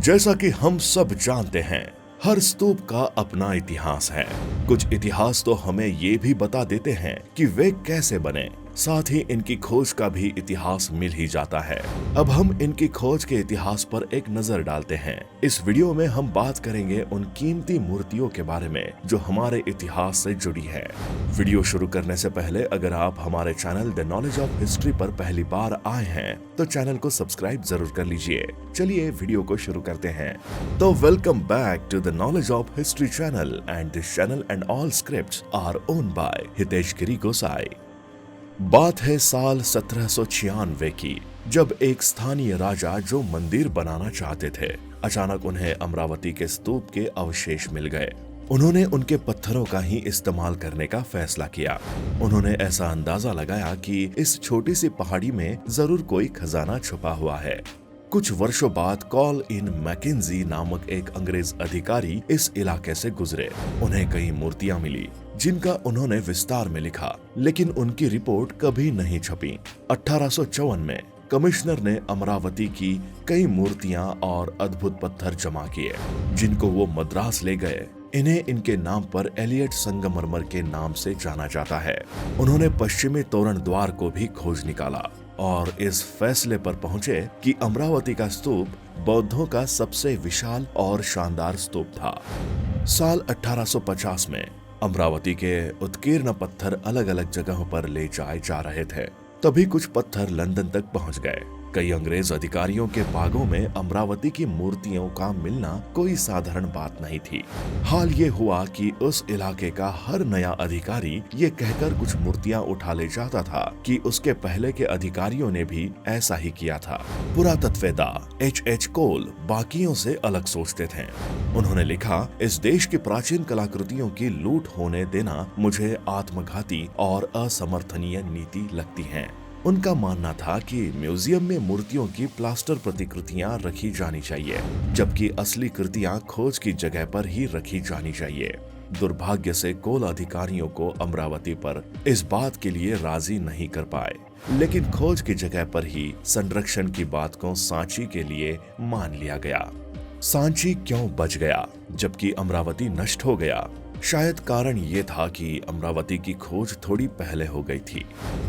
जैसा कि हम सब जानते हैं, हर स्तूप का अपना इतिहास है। कुछ इतिहास तो हमें ये भी बता देते हैं कि वे कैसे बने, साथ ही इनकी खोज का भी इतिहास मिल ही जाता है। अब हम इनकी खोज के इतिहास पर एक नजर डालते हैं। इस वीडियो में हम बात करेंगे उन कीमती मूर्तियों के बारे में जो हमारे इतिहास से जुड़ी है। वीडियो शुरू करने से पहले अगर आप हमारे channel the knowledge of history पर पहली बार आए हैं तो चैनल को सब्सक्राइब जरूर कर लीजिए। चलिए वीडियो को शुरू करते हैं। तो welcome back to the knowledge of history channel and this channel and all scripts are own by Hitesh Giri Gosai. बात है साल 1796 की, जब एक स्थानीय राजा जो मंदिर बनाना चाहते थे, अचानक उन्हें अमरावती के स्तूप के अवशेष मिल गए। उन्होंने उनके पत्थरों का ही इस्तेमाल करने का फैसला किया। उन्होंने ऐसा अंदाजा लगाया कि इस छोटी सी पहाड़ी में जरूर कोई खजाना छुपा हुआ है। कुछ वर्षों बाद कॉल इन मैकेंजी नामक एक अंग्रेज अधिकारी इस इलाके से गुजरे। उन्हें कई मूर्तियां मिली जिनका उन्होंने विस्तार में लिखा, लेकिन उनकी रिपोर्ट कभी नहीं छपी। 1854 में कमिश्नर ने अमरावती की कई मूर्तियां और अद्भुत पत्थर जमा किए, जिनको वो मद्रास ले गए। इन्हें इनके नाम पर एलियट संगमरमर के नाम से जाना जाता है। उन्होंने पश्चिमी तोरण द्वार को भी खोज निकाला और इस फैसले पर पहुंचे कि अमरावती का स्तूप बौद्धों का सबसे विशाल और शानदार स्तूप था। साल 1850 में अमरावती के उत्कीर्ण पत्थर अलग अलग जगहों पर ले जाए जा रहे थे। तभी कुछ पत्थर लंदन तक पहुंच गए। कई अंग्रेज अधिकारियों के बागों में अमरावती की मूर्तियों का मिलना कोई साधारण बात नहीं थी। हाल ये हुआ कि उस इलाके का हर नया अधिकारी ये कहकर कुछ मूर्तियां उठा ले जाता था कि उसके पहले के अधिकारियों ने भी ऐसा ही किया था। पुरातत्ववेत्ता H.H. कोल बाकियों से अलग सोचते थे। उन्होंने लिखा, इस देश की प्राचीन कलाकृतियों की लूट होने देना मुझे आत्मघाती और असमर्थनीय नीति लगती है। उनका मानना था कि म्यूजियम में मूर्तियों की प्लास्टर प्रतिकृतियां रखी जानी चाहिए, जबकि असली कृतियां खोज की जगह पर ही रखी जानी चाहिए। दुर्भाग्य से कोल अधिकारियों को अमरावती पर इस बात के लिए राजी नहीं कर पाए, लेकिन खोज की जगह पर ही संरक्षण की बात को सांची के लिए मान लिया गया। सांची क्यों बच गया जबकि अमरावती नष्ट हो गया? शायद कारण ये था कि अमरावती की खोज थोड़ी पहले हो गई थी।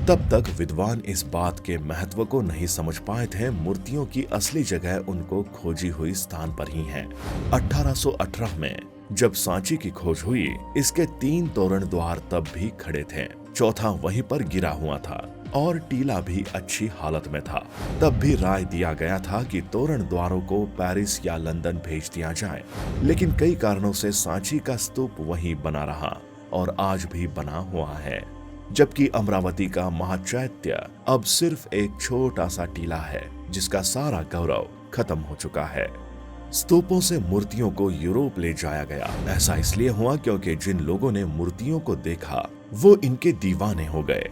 तब तक विद्वान इस बात के महत्व को नहीं समझ पाए थे। मूर्तियों की असली जगह उनको खोजी हुई स्थान पर ही है। 1818 में जब सांची की खोज हुई, इसके 3 तोरण द्वार तब भी खड़े थे, चौथा वहीं पर गिरा हुआ था और टीला भी अच्छी हालत में था। तब भी राय दिया गया था कि तोरण द्वारों को पेरिस या लंदन भेज दिया जाए, लेकिन कई कारणों से सांची का स्तूप वहीं बना रहा और आज भी बना हुआ है, जबकि अमरावती का महाचैत्य अब सिर्फ एक छोटा सा टीला है जिसका सारा गौरव खत्म हो चुका है। स्तूपों से मूर्तियों को यूरोप ले जाया गया। ऐसा इसलिए हुआ क्योंकि जिन लोगों ने मूर्तियों को देखा वो इनके दीवाने हो गए।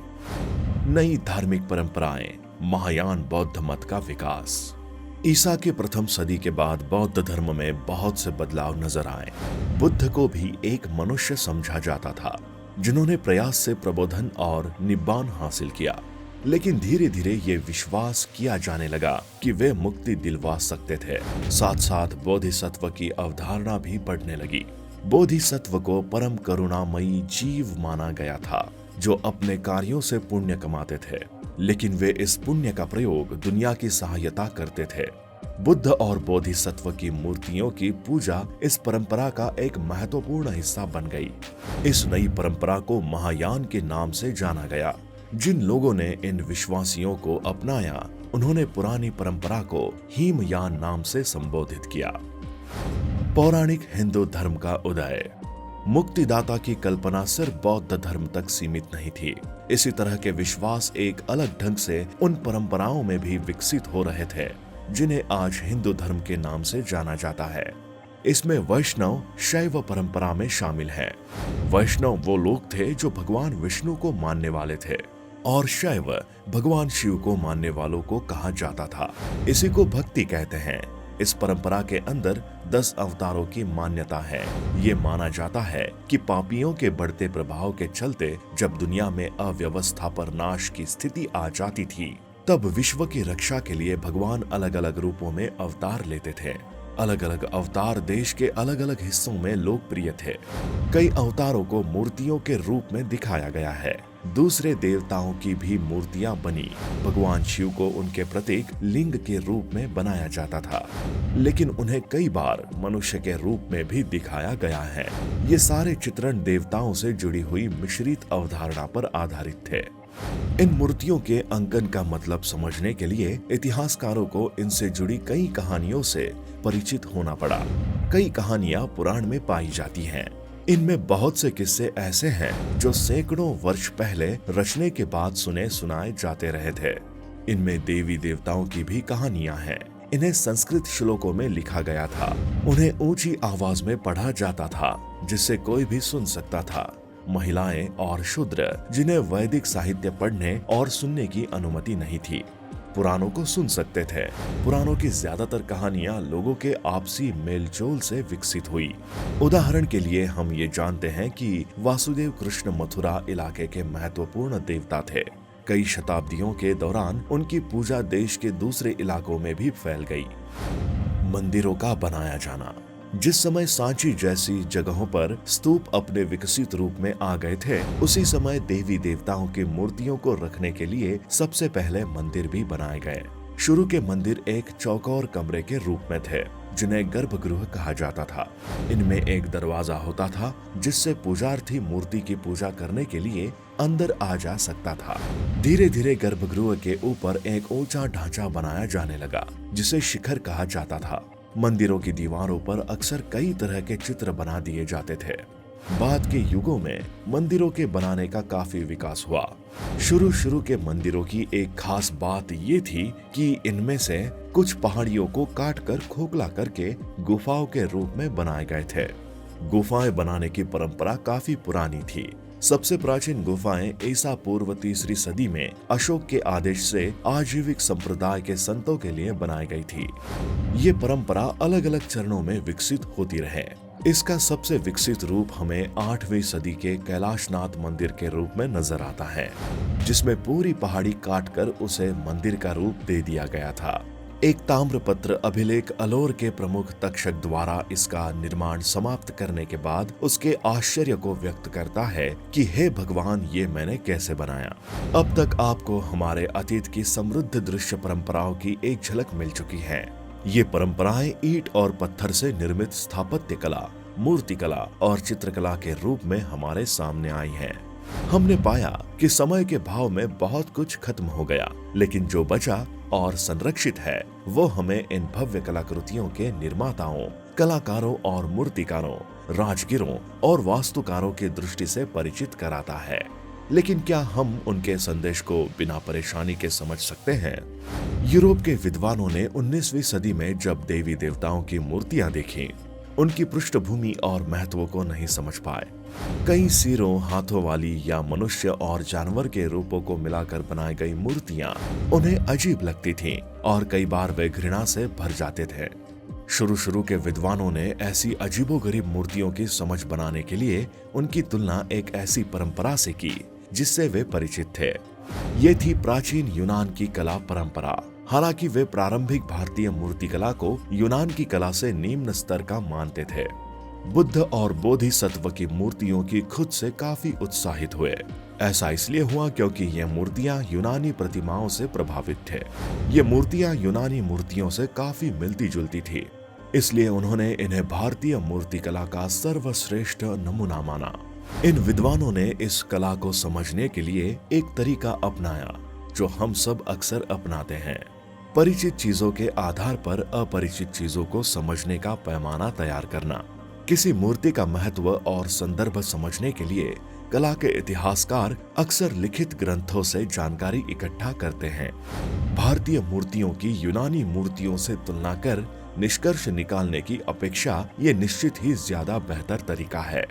नई धार्मिक परंपराएं, महायान बौद्ध मत का विकास। ईसा के प्रथम सदी के बाद बौद्ध धर्म में बहुत से बदलाव नजर आए। बुद्ध को भी एक मनुष्य समझा जाता था जिन्होंने प्रयास से प्रबोधन और निब्बान हासिल किया, लेकिन धीरे धीरे ये विश्वास किया जाने लगा कि वे मुक्ति दिलवा सकते थे। साथ साथ बोधिसत्व की अवधारणा भी बढ़ने लगी। बोधिसत्व को परम करुणामयी जीव माना गया था जो अपने कार्यों से पुण्य कमाते थे, लेकिन वे इस पुण्य का प्रयोग दुनिया की सहायता करते थे। बुद्ध और बोधिसत्व की मूर्तियों की पूजा इस परंपरा का एक महत्वपूर्ण हिस्सा बन गई। इस नई परंपरा को महायान के नाम से जाना गया। जिन लोगों ने इन विश्वासियों को अपनाया, उन्होंने पुरानी परंपरा को हीमयान नाम से संबोधित किया। पौराणिक हिंदू धर्म का उदय। मुक्तिदाता की कल्पना सिर्फ बौद्ध धर्म तक सीमित नहीं थी। इसी तरह के विश्वास एक अलग ढंग से उन परंपराओं में भी विकसित हो रहे थे जिन्हें आज हिंदू धर्म के नाम से जाना जाता है। इसमें वैष्णव शैव परंपरा में शामिल हैं। वैष्णव वो लोग थे जो भगवान विष्णु को मानने वाले थे और शैव भगवान शिव को मानने वालों को कहा जाता था। इसी को भक्ति कहते हैं। इस परंपरा के अंदर 10 अवतारों की मान्यता है। ये माना जाता है कि पापियों के बढ़ते प्रभाव के चलते जब दुनिया में अव्यवस्था पर नाश की स्थिति आ जाती थी, तब विश्व की रक्षा के लिए भगवान अलग अलग रूपों में अवतार लेते थे। अलग अलग अवतार देश के अलग अलग हिस्सों में लोकप्रिय थे। कई अवतारों को मूर्तियों के रूप में दिखाया गया है। दूसरे देवताओं की भी मूर्तियां बनी। भगवान शिव को उनके प्रतीक लिंग के रूप में बनाया जाता था, लेकिन उन्हें कई बार मनुष्य के रूप में भी दिखाया गया है। ये सारे चित्रण देवताओं से जुड़ी हुई मिश्रित अवधारणा पर आधारित थे। इन मूर्तियों के अंकन का मतलब समझने के लिए इतिहासकारों को इनसे जुड़ी कई कहानियों से परिचित होना पड़ा। कई कहानियां पुराण में पाई जाती हैं। इनमें बहुत से किस्से ऐसे हैं जो सैकड़ों वर्ष पहले रचने के बाद सुने सुनाए जाते रहे थे। इनमें देवी देवताओं की भी कहानियां हैं। इन्हें संस्कृत श्लोकों में लिखा गया था। उन्हें ऊंची आवाज में पढ़ा जाता था, जिससे कोई भी सुन सकता था। महिलाएं और शूद्र, जिन्हें वैदिक साहित्य पढ़ने और सुनने की अनुमति नहीं थी, पुराणों को सुन सकते थे। पुराणों की ज्यादातर कहानियां लोगों के आपसी मेलजोल से विकसित हुई। उदाहरण के लिए हम ये जानते हैं कि वासुदेव कृष्ण मथुरा इलाके के महत्वपूर्ण देवता थे। कई शताब्दियों के दौरान उनकी पूजा देश के दूसरे इलाकों में भी फैल गई। मंदिरों का बनाया जाना। जिस समय सांची जैसी जगहों पर स्तूप अपने विकसित रूप में आ गए थे, उसी समय देवी देवताओं की मूर्तियों को रखने के लिए सबसे पहले मंदिर भी बनाए गए। शुरू के मंदिर एक चौकोर कमरे के रूप में थे, जिन्हें गर्भगृह कहा जाता था। इनमें एक दरवाजा होता था, जिससे पुजार्थी मूर्ति की पूजा करने के लिए अंदर आ जा सकता था। धीरे धीरे गर्भगृह के ऊपर एक ऊंचा ढांचा बनाया जाने लगा, जिसे शिखर कहा जाता था। मंदिरों की दीवारों पर अक्सर कई तरह के चित्र बना दिए जाते थे। बाद के युगों में मंदिरों के बनाने का काफी विकास हुआ। शुरू के मंदिरों की एक खास बात ये थी कि इनमें से कुछ पहाड़ियों को काटकर खोखला करके गुफाओं के रूप में बनाए गए थे। गुफाएं बनाने की परंपरा काफी पुरानी थी। सबसे प्राचीन गुफाएं ईसा पूर्व 3री सदी में अशोक के आदेश से आजीविक संप्रदाय के संतों के लिए बनाई गई थी। ये परंपरा अलग अलग चरणों में विकसित होती रहे। इसका सबसे विकसित रूप हमें 8वीं सदी के कैलाशनाथ मंदिर के रूप में नजर आता है, जिसमें पूरी पहाड़ी काटकर उसे मंदिर का रूप दे दिया गया था। एक ताम्रपत्र अभिलेख अलोर के प्रमुख तक्षक द्वारा इसका निर्माण समाप्त करने के बाद उसके आश्चर्य को व्यक्त करता है कि हे भगवान, ये मैंने कैसे बनाया। अब तक आपको हमारे अतीत की समृद्ध दृश्य परंपराओं की एक झलक मिल चुकी है। ये परंपराएं ईंट और पत्थर से निर्मित स्थापत्य कला, मूर्ति कला और चित्रकला के रूप में हमारे सामने आई हैं। हमने पाया कि समय के भाव में बहुत कुछ खत्म हो गया, लेकिन जो बचा और संरक्षित है वो हमें इन भव्य कलाकृतियों के निर्माताओं, कलाकारों और मूर्तिकारों, राजगिरों और वास्तुकारों की दृष्टि से परिचित कराता है। लेकिन क्या हम उनके संदेश को बिना परेशानी के समझ सकते हैं? यूरोप के विद्वानों ने 19वीं सदी में जब देवी देवताओं की मूर्तियां देखी, उनकी पृष्ठभूमि और महत्व को नहीं समझ पाए। कई सिरों, हाथों वाली या मनुष्य और जानवर के रूपों को मिलाकर बनाई गई मूर्तियां उन्हें अजीब लगती थीं और कई बार वे घृणा से भर जाते थे। शुरू के विद्वानों ने ऐसी अजीबोगरीब मूर्तियों की समझ बनाने के लिए उनकी तुलना एक ऐसी परंपरा से की जिससे वे परिचित थे। ये थी प्राचीन यूनान की कला परंपरा। हालांकि वे प्रारंभिक भारतीय मूर्तिकला को यूनान की कला से निम्न स्तर का मानते थे। बुद्ध और बोधिसत्व की मूर्तियों की खुद से काफी उत्साहित हुए। ऐसा इसलिए हुआ क्योंकि ये मूर्तियां यूनानी प्रतिमाओं से प्रभावित थे। ये मूर्तियां यूनानी मूर्तियों से काफी मिलती जुलती थी, इसलिए उन्होंने इन्हें भारतीय मूर्तिकला का सर्वश्रेष्ठ नमूना माना। इन विद्वानों ने इस कला को समझने के लिए एक तरीका अपनाया जो हम सब अक्सर अपनाते हैं। परिचित चीजों के आधार पर अपरिचित चीजों को समझने का पैमाना तैयार करना। किसी मूर्ति का महत्व और संदर्भ समझने के लिए कला के इतिहासकार अक्सर लिखित ग्रंथों से जानकारी इकट्ठा करते हैं। भारतीय मूर्तियों की यूनानी मूर्तियों से तुलना कर निष्कर्ष निकालने की अपेक्षा ये निश्चित ही ज्यादा बेहतर तरीका है,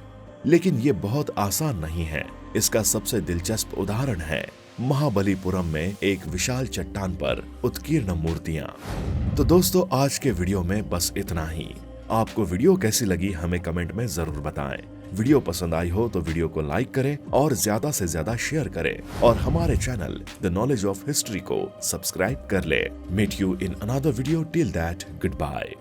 लेकिन ये बहुत आसान नहीं है। इसका सबसे दिलचस्प उदाहरण है महाबलीपुरम में एक विशाल चट्टान पर उत्कीर्ण मूर्तियां। तो दोस्तों, आज के वीडियो में बस इतना ही। आपको वीडियो कैसी लगी हमें कमेंट में जरूर बताएं। वीडियो पसंद आई हो तो वीडियो को लाइक करें और ज्यादा से ज्यादा शेयर करें और हमारे channel the knowledge of history को सब्सक्राइब कर ले। Meet you in another video, till that good bye.